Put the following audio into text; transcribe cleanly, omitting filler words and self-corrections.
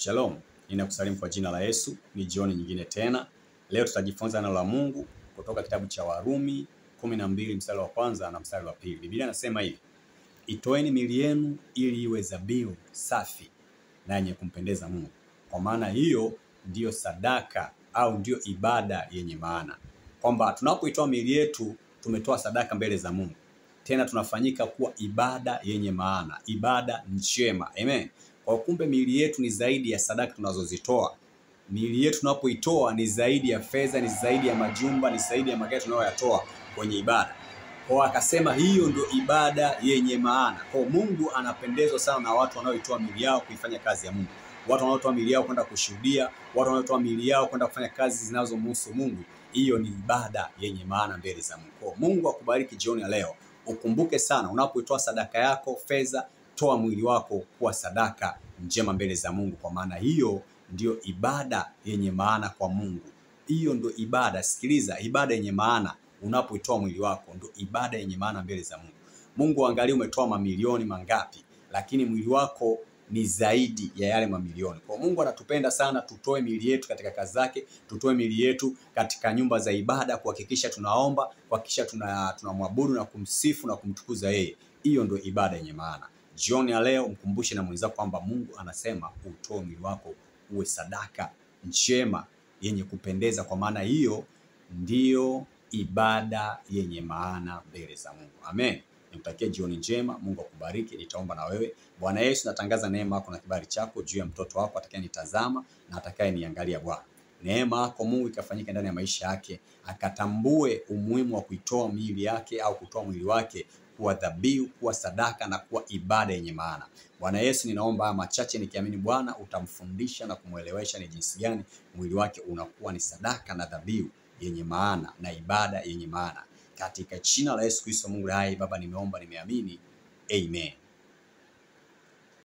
Shalom, ninakusalimu kwa jina la Yesu. Ni jioni nyingine tena. Leo tutajifunza neno la Mungu kutoka kitabu cha Warumi 12 mstari wa kwanza na mstari wa pili. Biblia inasema hivi: Itoeni miili yenu ili iwe dhabihu safi na yenye kumpendeza Mungu. Kwa maana hiyo ndiyo sadaka au ndiyo ibada yenye maana. Kwamba tunapoitoa miili yetu tumetoa sadaka mbele za Mungu. Tena tunafanyika kuwa ibada yenye maana, ibada njema. Amen. Kwa kumbe miili yetu ni zaidi ya sadaka tunazozitoa. Miili yetu tunapoitoa ni zaidi ya fedha, ni zaidi ya majumba, ni zaidi ya magari tunayoyatoa kwenye ibada. Kwa akasema hiyo ndio ibada yenye maana. Kwa Mungu anapendezwa sana na watu wanaoitoa miili yao kuifanya kazi ya Mungu. Watu wanaotoa miili yao kwenda kushuhudia, watu wanaotoa miili yao kwenda kufanya kazi zinazomhusu Mungu. Hiyo ni ibada yenye maana mbele za Mungu. Kwa Mungu akubariki jioni ya leo. Ukumbuke sana unapoitoa sadaka yako, fedha, toa mwili wako kuwa sadaka njema mbele za Mungu, kwa maana hiyo ndio ibada yenye maana kwa Mungu. Hiyo ndio ibada. Sikiliza, ibada yenye maana unapoitoa mwili wako ndio ibada yenye maana mbele za Mungu. Mungu angalia umetoa mamilioni mangapi, lakini mwili wako ni zaidi ya yale mamilioni. Kwa Mungu anatupenda sana tutoe miili yetu katika kazi zake, tutoe miili yetu katika nyumba za ibada, kuhakikisha tunaomba, kuhakikisha tunamwabudu na kumsifu na kumtukuza yeye. Hiyo ndio ibada yenye maana. Jioni ya leo mkumbushe na mwenzako kwamba Mungu anasema utoe mwili wako uwe sadaka njema yenye kupendeza, kwa maana hiyo ndiyo ibada yenye maana mbele za Mungu. Amen. Nikutakia jioni njema. Mungu akubariki. Nitaomba na wewe. Bwana Yesu, natangaza neema yako na kibali chako juu ya mtoto wako atakayenitazama na atakayeniangalia. Bwana, neema yako Mungu ikafanyike ndani ya maisha yake, akatambue umuhimu wa kuitoa miili yake au kutoa mwili wake kuwa dhabihu, kuwa sadaka na kuwa ibada yenye maana. Bwana Yesu, ninaomba haya machache nikiamini Bwana utamfundisha na kumuelewesha ni jinsi gani mwili wake unakuwa ni sadaka na dhabihu yenye maana na ibada yenye maana. Katika jina la Yesu Kristo Mungu hai, Baba, nimeomba nimeamini. Amen.